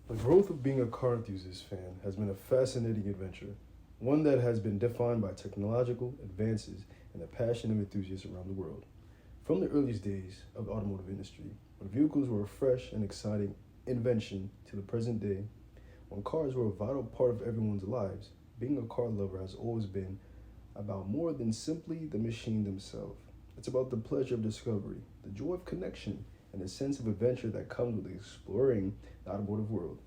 The growth of being a car enthusiast fan has been a fascinating adventure, one that has been defined by technological advances and the passion of enthusiasts around the world. From the earliest days of the automotive industry, when vehicles were a fresh and exciting invention to the present day, when cars were a vital part of everyone's lives, being a car lover has always been about more than simply the machine themselves. It's about the pleasure of discovery, the joy of connection, and the sense of adventure that comes with exploring the automotive world.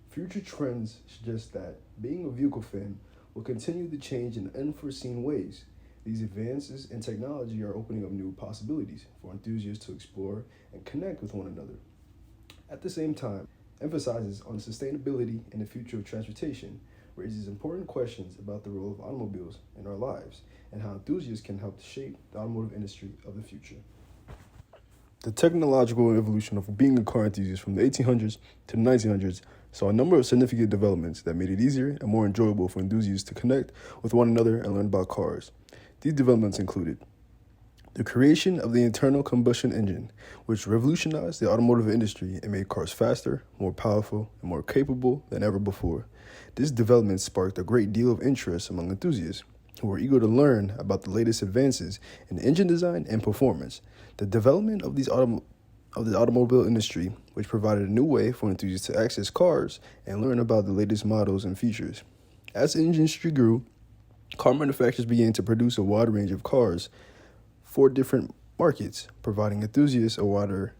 Future trends suggest that being a vehicle fan will continue to change in unforeseen ways. These advances in technology are opening up new possibilities for enthusiasts to explore and connect with one another. At the same time, emphasizes on sustainability and the future of transportation, raises important questions about the role of automobiles in our lives and how enthusiasts can help shape the automotive industry of the future. The technological evolution of being a car enthusiast from the 1800s to the 1900s saw a number of significant developments that made it easier and more enjoyable for enthusiasts to connect with one another and learn about cars. These developments included the creation of the internal combustion engine, which revolutionized the automotive industry and made cars faster, more powerful, and more capable than ever before. This development sparked a great deal of interest among enthusiasts who were eager to learn about the latest advances in engine design and performance. The development of the automobile industry, which provided a new way for enthusiasts to access cars and learn about the latest models and features. As the industry grew, car manufacturers began to produce a wide range of cars for different markets, providing enthusiasts with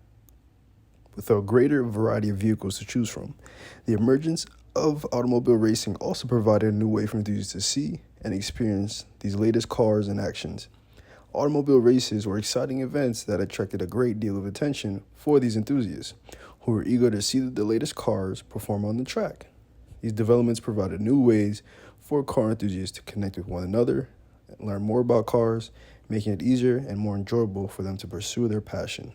a greater variety of vehicles to choose from. The emergence of automobile racing also provided a new way for enthusiasts to see and experience these latest cars in actions. Automobile races were exciting events that attracted a great deal of attention for these enthusiasts, who were eager to see the latest cars perform on the track. These developments provided new ways for car enthusiasts to connect with one another and learn more about cars, making it easier and more enjoyable for them to pursue their passion.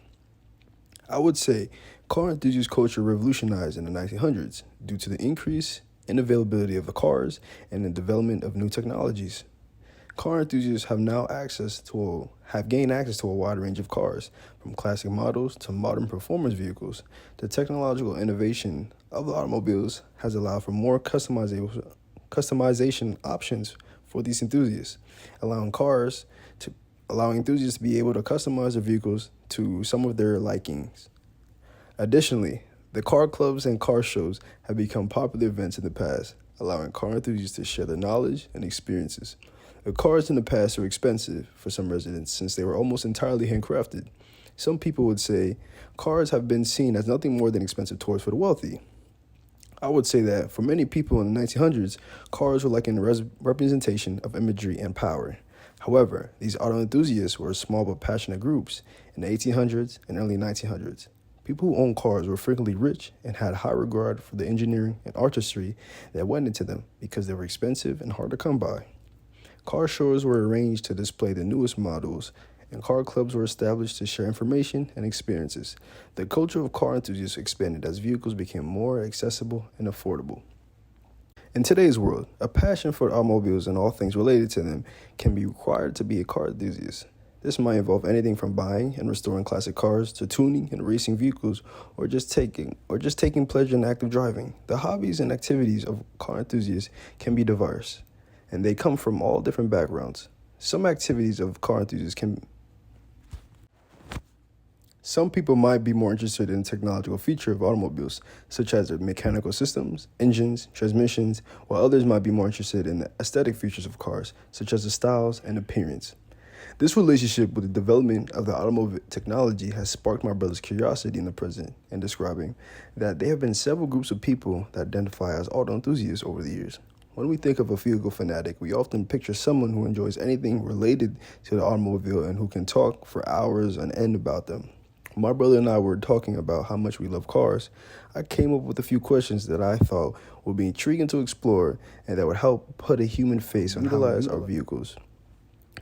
I would say car enthusiast culture revolutionized in the 1900s due to the increase in availability of the cars and the development of new technologies. Car enthusiasts have gained access to a wide range of cars, from classic models to modern performance vehicles. The technological innovation of the automobiles has allowed for more customization options for these enthusiasts, allowing enthusiasts to be able to customize their vehicles to some of their likings. Additionally, the car clubs and car shows have become popular events in the past, allowing car enthusiasts to share their knowledge and experiences. The cars in the past were expensive for some residents since they were almost entirely handcrafted. Some people would say cars have been seen as nothing more than expensive toys for the wealthy. I would say that for many people in the 1900s, cars were like a representation of imagery and power. However, these auto enthusiasts were small but passionate groups in the 1800s and early 1900s. People who owned cars were frequently rich and had high regard for the engineering and artistry that went into them because they were expensive and hard to come by. Car shows were arranged to display the newest models, and car clubs were established to share information and experiences. The culture of car enthusiasts expanded as vehicles became more accessible and affordable. In today's world, a passion for automobiles and all things related to them can be required to be a car enthusiast. This might involve anything from buying and restoring classic cars to tuning and racing vehicles or just taking pleasure in active driving. The hobbies and activities of car enthusiasts can be diverse, and they come from all different backgrounds. Some people might be more interested in the technological feature of automobiles, such as their mechanical systems, engines, transmissions, while others might be more interested in the aesthetic features of cars, such as the styles and appearance. This relationship with the development of the automobile technology has sparked my brother's curiosity in the present and describing that there have been several groups of people that identify as auto enthusiasts over the years. When we think of a vehicle fanatic, we often picture someone who enjoys anything related to the automobile and who can talk for hours on end about them. My brother and I were talking about how much we love cars. I came up with a few questions that I thought would be intriguing to explore and that would help put a human face on how we utilize our vehicles.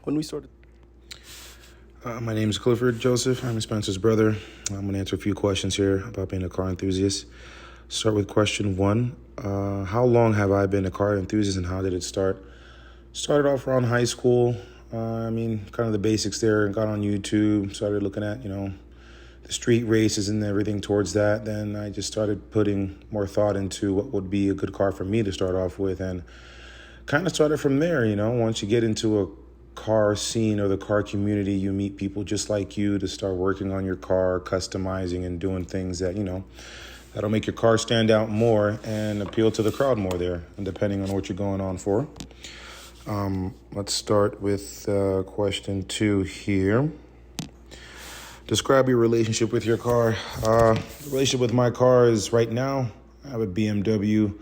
When we started My name is Clifford Joseph. I'm Spencer's brother. I'm going to answer a few questions here about being a car enthusiast. Start with question one. How long have I been a car enthusiast and how did it start? Started off around high school. Kind of the basics there. Got on YouTube, started looking at, street races and everything towards that, then I just started putting more thought into what would be a good car for me to start off with, and kind of started from there. Once you get into a car scene or the car community, you meet people just like you to start working on your car, customizing and doing things that'll make your car stand out more and appeal to the crowd more there, and depending on what you're going on for. Let's start with question 2 here. Describe your relationship with your car. The relationship with my car is, right now, I have a BMW.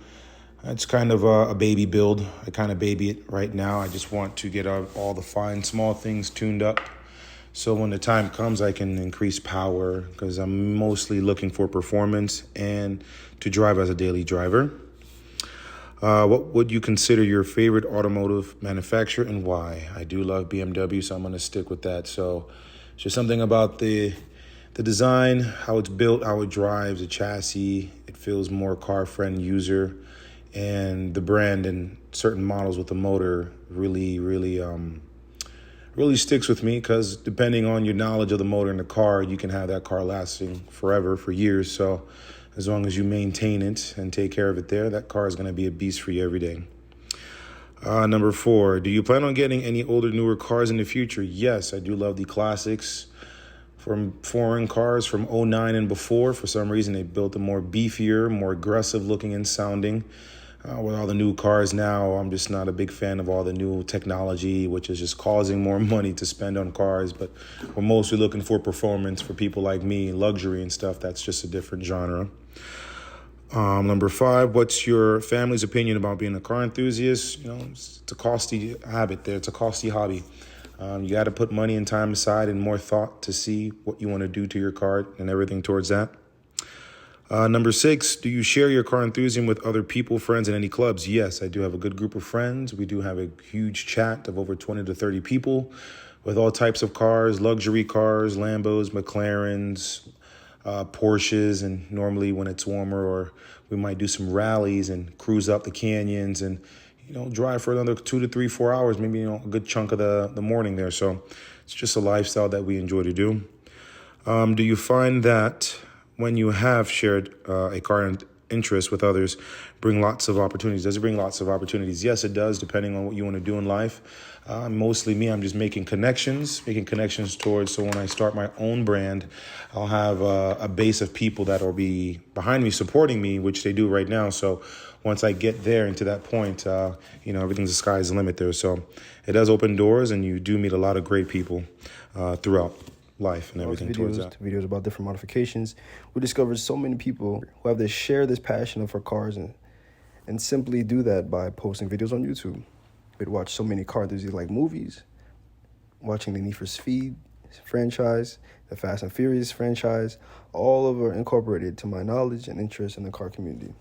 It's kind of a baby build. I kind of baby it right now. I just want to get all the fine, small things tuned up, so when the time comes, I can increase power, because I'm mostly looking for performance and to drive as a daily driver. What would you consider your favorite automotive manufacturer and why? I do love BMW, so I'm going to stick with that. So it's just something about the design, how it's built, how it drives, the chassis. It feels more car-friendly user, and the brand and certain models with the motor really sticks with me, because depending on your knowledge of the motor in the car, you can have that car lasting forever, for years. So as long as you maintain it and take care of it there, that car is going to be a beast for you every day. Number 4, do you plan on getting any older, newer cars in the future? Yes, I do love the classics from foreign cars from '09 and before. For some reason, they built them more beefier, more aggressive looking and sounding. With all the new cars now, I'm just not a big fan of all the new technology, which is just causing more money to spend on cars. But we're mostly looking for performance for people like me, luxury and stuff. That's just a different genre. Number 5, what's your family's opinion about being a car enthusiast? It's a costly habit there. It's a costly hobby. You got to put money and time aside and more thought to see what you want to do to your car and everything towards that. Number 6, do you share your car enthusiasm with other people, friends, in any clubs? Yes, I do have a good group of friends. We do have a huge chat of over 20 to 30 people with all types of cars, luxury cars, Lambos, McLarens, Porsches, and normally when it's warmer, or we might do some rallies and cruise up the canyons and drive for another 2 to 3, 4 hours, maybe a good chunk of the morning there. So it's just a lifestyle that we enjoy to do. Do you find that when you have shared a car interest with others, bring lots of opportunities? Does it bring lots of opportunities? Yes, it does, depending on what you want to do in life. Mostly me, I'm just making connections towards, so when I start my own brand, I'll have a base of people that will be behind me, supporting me, which they do right now. So once I get there and to that point, everything's the sky's the limit there. So it does open doors, and you do meet a lot of great people throughout life and everything towards that. Videos about different modifications. We discovered so many people who have share this passion for cars and simply do that by posting videos on YouTube. We'd watch so many car enthusiasts like movies, watching the Need for Speed franchise, the Fast and Furious franchise, all of are incorporated to my knowledge and interest in the car community.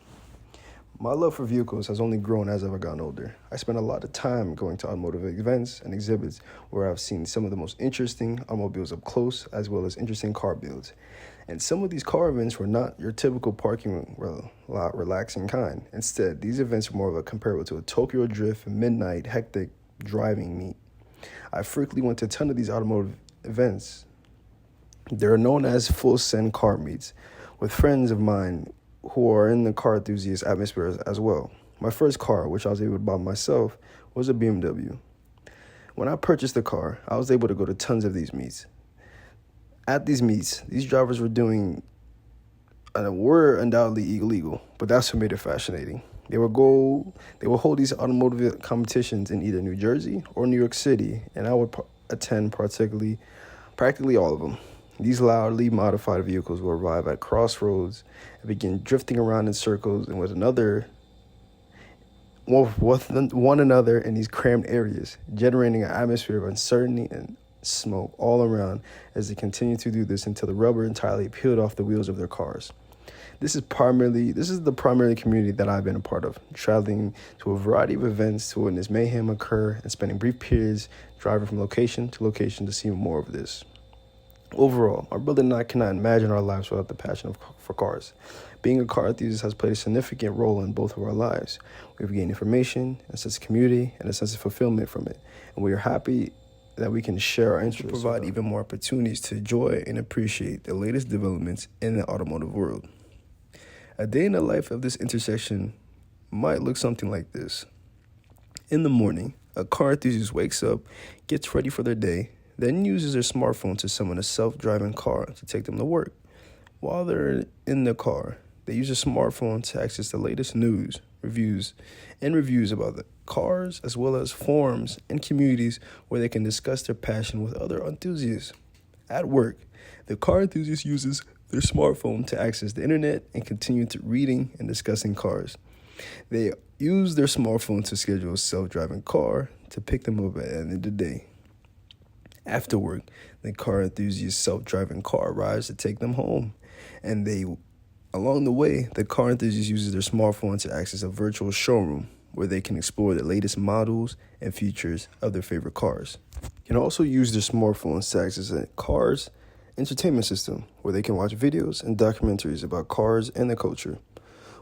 My love for vehicles has only grown as I've gotten older. I spent a lot of time going to automotive events and exhibits where I've seen some of the most interesting automobiles up close, as well as interesting car builds. And some of these car events were not your typical parking lot relaxing kind. Instead, these events were more of a comparable to a Tokyo Drift midnight hectic driving meet. I frequently went to a ton of these automotive events. They're known as full send car meets with friends of mine who are in the car enthusiast atmosphere as well. My first car, which I was able to buy myself, was a BMW. When I purchased the car, I was able to go to tons of these meets. At these meets, these drivers were undoubtedly illegal, but that's what made it fascinating. They would hold these automotive competitions in either New Jersey or New York City, and I would attend practically all of them. These loudly modified vehicles will arrive at crossroads and begin drifting around in circles and with one another in these crammed areas, generating an atmosphere of uncertainty and smoke all around as they continue to do this until the rubber entirely peeled off the wheels of their cars. This is the primary community that I've been a part of, traveling to a variety of events to witness mayhem occur and spending brief periods driving from location to location to see more of this. Overall, my brother and I cannot imagine our lives without the passion for cars. Being a car enthusiast has played a significant role in both of our lives. We've gained information, a sense of community, and a sense of fulfillment from it. And we are happy that we can share our interests, provide even more opportunities to enjoy and appreciate the latest developments in the automotive world. A day in the life of this intersection might look something like this. In the morning, a car enthusiast wakes up, gets ready for their day, then uses their smartphone to summon a self-driving car to take them to work. While they're in the car, they use their smartphone to access the latest news, reviews about the cars, as well as forums and communities where they can discuss their passion with other enthusiasts. At work, the car enthusiast uses their smartphone to access the internet and continue to reading and discussing cars. They use their smartphone to schedule a self-driving car to pick them up at the end of the day. After work, the car enthusiast's self-driving car arrives to take them home, and along the way, the car enthusiast uses their smartphone to access a virtual showroom where they can explore the latest models and features of their favorite cars. You can also use their smartphones to access a car's entertainment system where they can watch videos and documentaries about cars and the culture.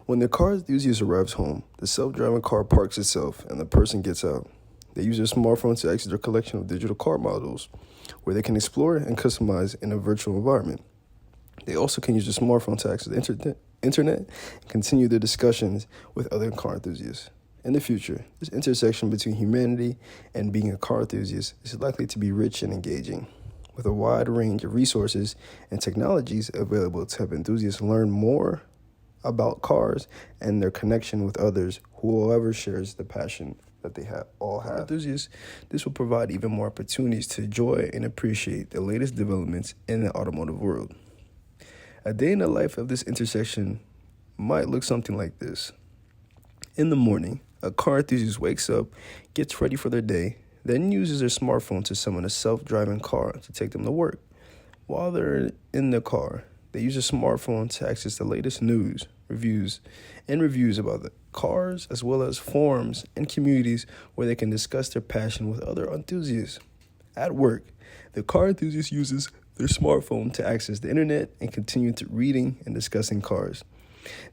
When the car enthusiast arrives home, the self-driving car parks itself and the person gets out. They use their smartphone to access their collection of digital car models where they can explore and customize in a virtual environment. They also can use their smartphone to access the internet and continue their discussions with other car enthusiasts. In the future, this intersection between humanity and being a car enthusiast is likely to be rich and engaging, with a wide range of resources and technologies available to help enthusiasts learn more about cars and their connection with others, whoever shares the passion that they all have. Enthusiasts, this will provide even more opportunities to enjoy and appreciate the latest developments in the automotive world. A day in the life of this intersection might look something like this. In the morning, a car enthusiast wakes up, gets ready for their day, then uses their smartphone to summon a self-driving car to take them to work. While they're in the car, they use their smartphone to access the latest news, reviews about the cars, as well as forums and communities where they can discuss their passion with other enthusiasts. At work, the car enthusiast uses their smartphone to access the internet and continue to reading and discussing cars.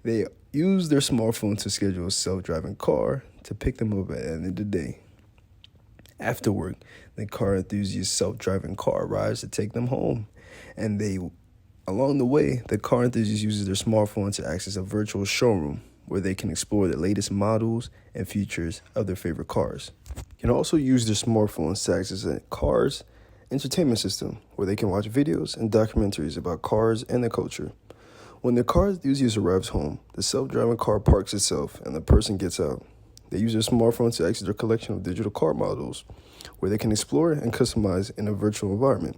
They use their smartphone to schedule a self-driving car to pick them up at the end of the day. After work, the car enthusiast's self-driving car arrives to take them home, and along the way, the car enthusiast uses their smartphone to access a virtual showroom where they can explore the latest models and features of their favorite cars. You can also use their smartphones to access a car's entertainment system where they can watch videos and documentaries about cars and the culture. When the car enthusiast arrives home, the self-driving car parks itself and the person gets out. They use their smartphone to access their collection of digital car models where they can explore and customize in a virtual environment.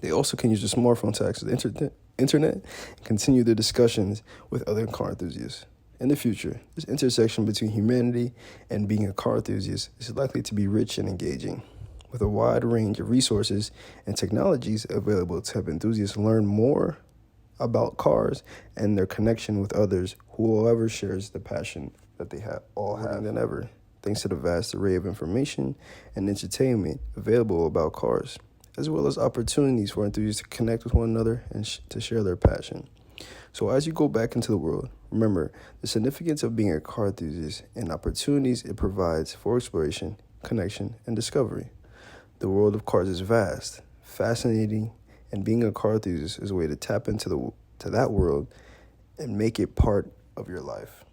They also can use their smartphone to access the internet and continue their discussions with other car enthusiasts. In the future, this intersection between humanity and being a car enthusiast is likely to be rich and engaging, with a wide range of resources and technologies available to help enthusiasts learn more about cars and their connection with others, whoever shares the passion that they all have than ever, thanks to the vast array of information and entertainment available about cars, as well as opportunities for enthusiasts to connect with one another and to share their passion. So as you go back into the world, remember the significance of being a car enthusiast and opportunities it provides for exploration, connection, and discovery. The world of cars is vast, fascinating, and being a car enthusiast is a way to tap into that world and make it part of your life.